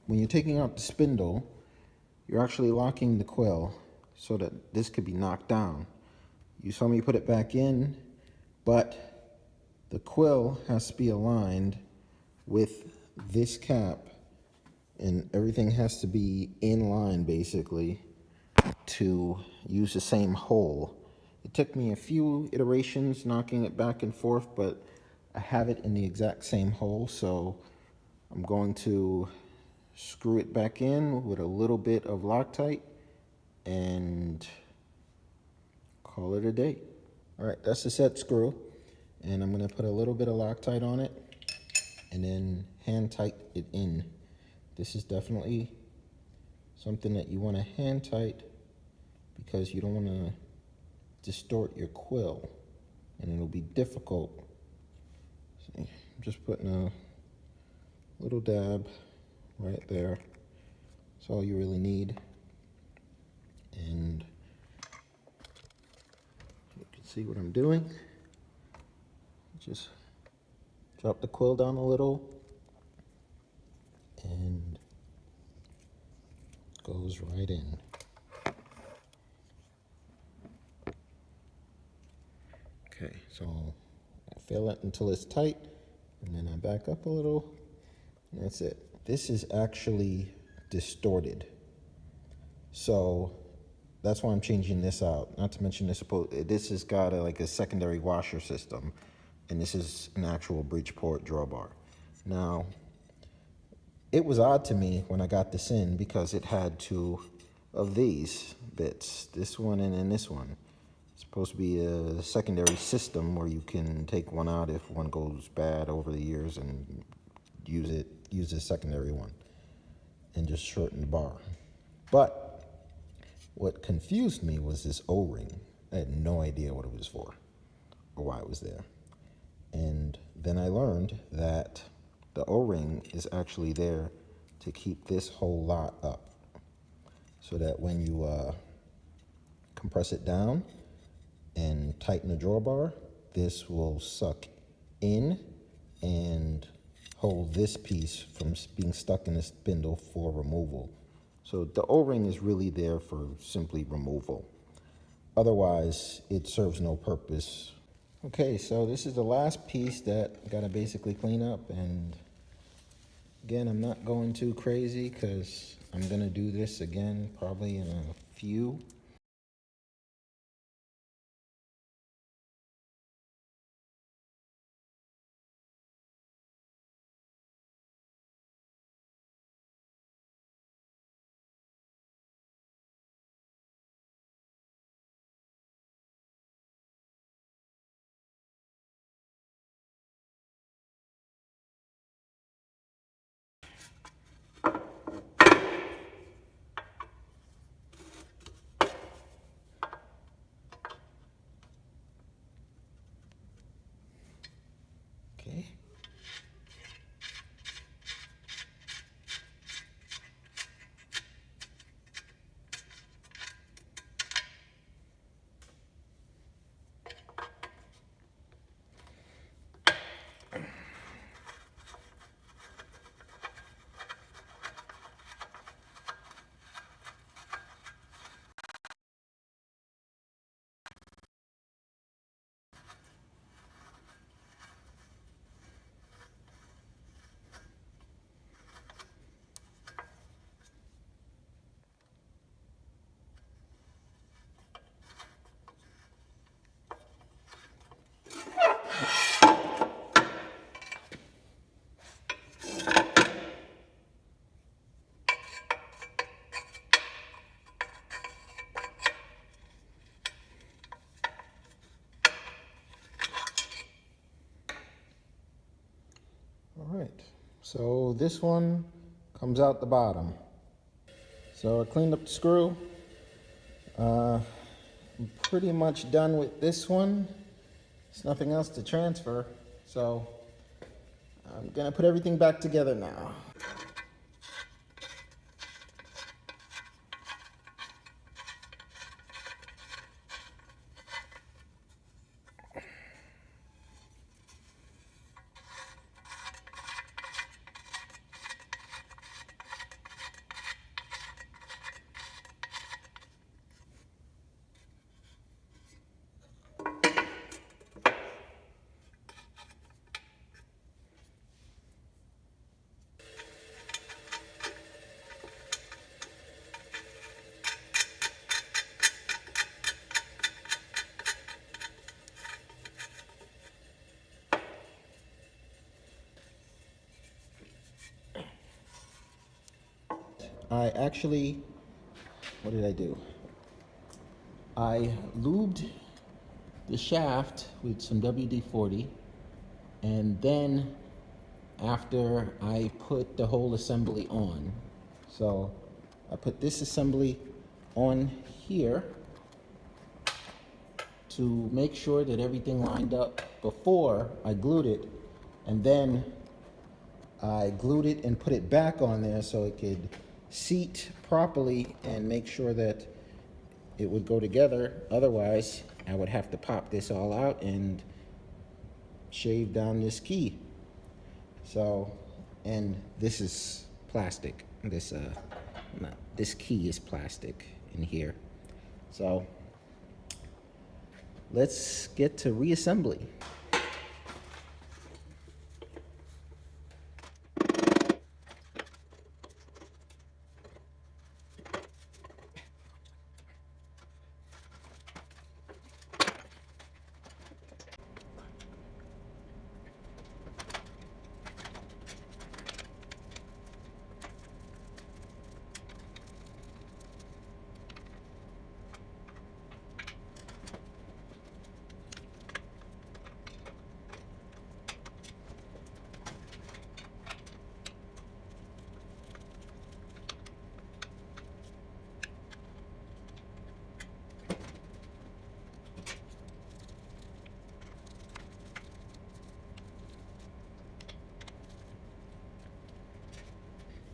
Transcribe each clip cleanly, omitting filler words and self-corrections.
when you're taking out the spindle, you're actually locking the quill so that this could be knocked down. You saw me put it back in, but the quill has to be aligned with this cap, and everything has to be in line basically to use the same hole. It took me a few iterations knocking it back and forth, but I have it in the exact same hole, so I'm going to screw it back in with a little bit of Loctite and call it a day. All right, that's the set screw, and I'm going to put a little bit of Loctite on it and then hand tight it in. This is definitely something that you want to hand tight because you don't want to distort your quill, and it'll be difficult. See, I'm just putting a little dab right there. That's all you really need. And you can see what I'm doing. Just drop the quill down a little and it goes right in. Okay, so I fill it until it's tight, and then I back up a little, and that's it. This is actually distorted, so that's why I'm changing this out. Not to mention this has got like a secondary washer system, and this is an actual Bridgeport drawbar. Now, it was odd to me when I got this in because it had two of these bits, this one and then this one. It's supposed to be a secondary system where you can take one out if one goes bad over the years and use a secondary one and just shorten the bar. But what confused me was this O-ring. I had no idea what it was for or why it was there. And then I learned that the O-ring is actually there to keep this whole lot up so that when you compress it down and tighten the drawbar, this will suck in and hold this piece from being stuck in the spindle for removal. So the O-ring is really there for simply removal. Otherwise, it serves no purpose. Okay, so this is the last piece that I gotta basically clean up, and again, I'm not going too crazy because I'm gonna do this again probably in a few. Okay. All right, so this one comes out the bottom. So I cleaned up the screw. I'm pretty much done with this one. There's nothing else to transfer, so I'm gonna put everything back together now. I actually, what did I do? I lubed the shaft with some WD-40, and then after I put the whole assembly on. So I put this assembly on here to make sure that everything lined up before I glued it, and then I glued it and put it back on there so it could seat properly and make sure that it would go together. Otherwise, I would have to pop this all out and shave down this key. So, and this is plastic. This key is plastic in here. So, let's get to reassembly.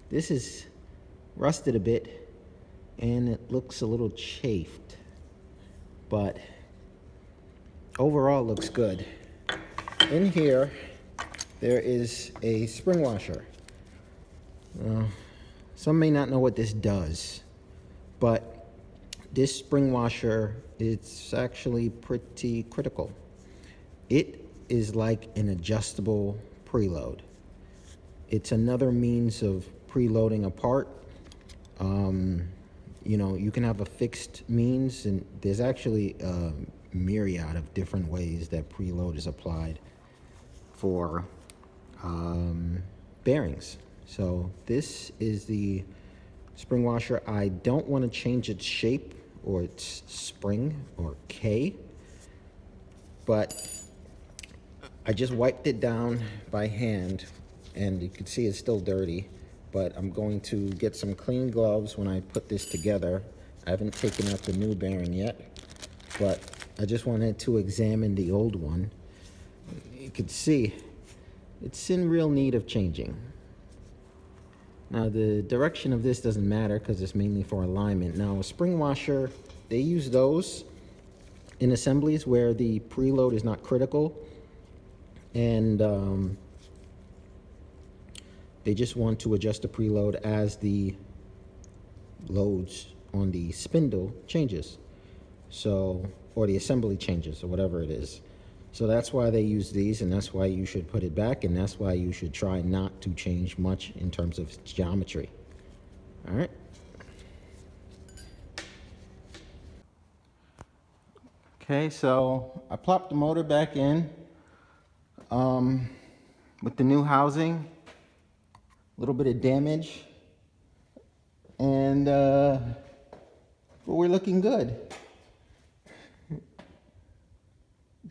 This is rusted a bit and it looks a little chafed, but overall looks good. In here, there is a spring washer. Some may not know what this does, but this spring washer, it's actually pretty critical. It is like an adjustable preload. It's another means of preloading a part. You know, you can have a fixed means, and there's actually a myriad of different ways that preload is applied for bearings. So this is the spring washer. I don't want to change its shape or its spring or K, but I just wiped it down by hand, and you can see it's still dirty, but I'm going to get some clean gloves when I put this together. I haven't taken out the new bearing yet, but I just wanted to examine the old one. You can see it's in real need of changing. Now the direction of this doesn't matter because it's mainly for alignment. Now a spring washer, they use those in assemblies where the preload is not critical, and they just want to adjust the preload as the loads on the spindle changes, so, or the assembly changes, or whatever it is. So that's why they use these, and that's why you should put it back, and that's why you should try not to change much in terms of geometry. All right. Okay, so I plopped the motor back in with the new housing. A little bit of damage, and but we're looking good.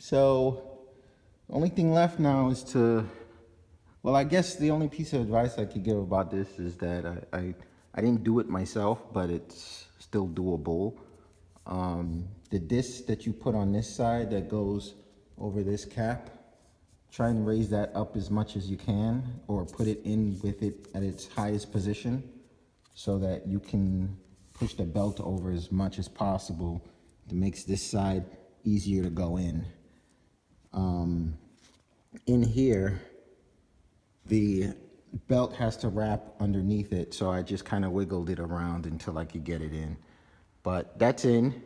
So the only thing left now is to, well, I guess the only piece of advice I could give about this is that I didn't do it myself, but it's still doable. The disc that you put on this side that goes over this cap, try and raise that up as much as you can, or put it in with it at its highest position so that you can push the belt over as much as possible. It makes this side easier to go in. In here, the belt has to wrap underneath it, so I just kind of wiggled it around until I could get it in. But that's in.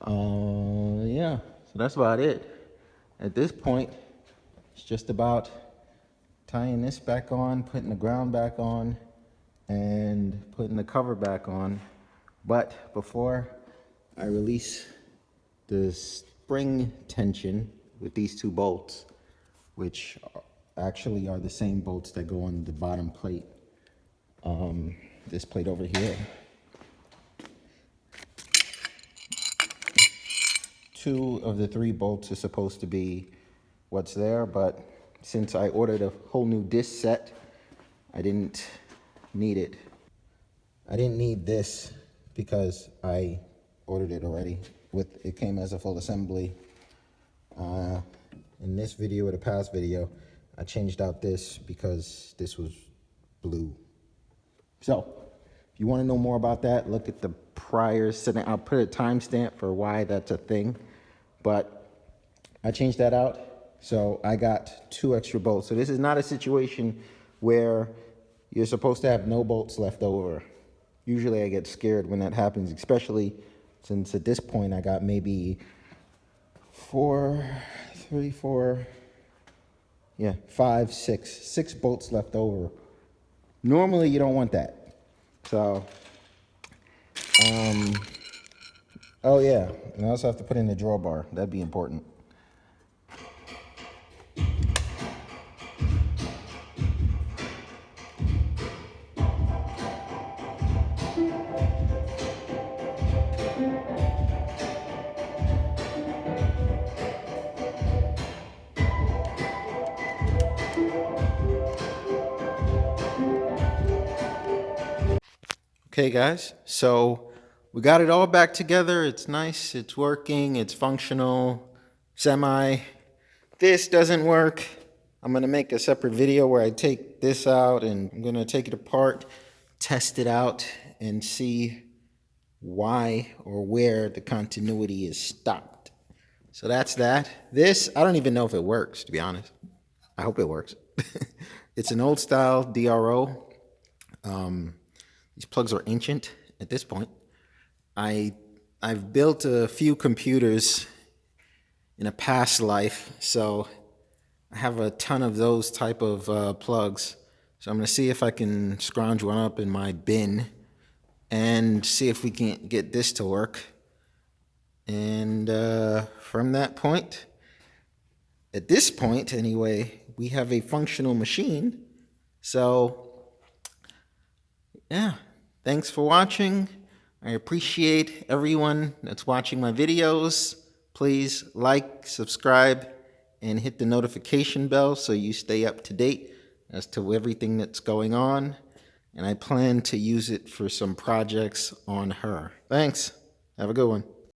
Yeah, so that's about it. At this point, it's just about tying this back on, putting the ground back on, and putting the cover back on. But before I release the spring tension with these two bolts, which actually are the same bolts that go on the bottom plate, this plate over here. 2 of the 3 bolts are supposed to be what's there, but since I ordered a whole new disc set, I didn't need it. I didn't need this because I ordered it already. It came as a full assembly. In this video or the past video, I changed out this because this was blue. So, if you want to know more about that, look at the prior setting. I'll put a timestamp for why that's a thing. But I changed that out, so I got 2 extra bolts. So this is not a situation where you're supposed to have no bolts left over. Usually I get scared when that happens, especially since at this point I got maybe 6 bolts left over. Normally you don't want that. So, oh yeah, and I also have to put in the drawbar. That'd be important. Okay guys, so we got it all back together. It's nice, it's working, it's functional, semi. This doesn't work. I'm gonna make a separate video where I take this out and I'm gonna take it apart, test it out, and see why or where the continuity is stopped. So that's that. This, I don't even know if it works, to be honest. I hope it works. It's an old style DRO. These plugs are ancient at this point. I've built a few computers in a past life, so I have a ton of those type of plugs. So I'm gonna see if I can scrounge one up in my bin and see if we can get this to work. And from that point, at this point anyway, we have a functional machine. So yeah, thanks for watching. I appreciate everyone that's watching my videos. Please like, subscribe, and hit the notification bell so you stay up to date as to everything that's going on. And I plan to use it for some projects on her. Thanks. Have a good one.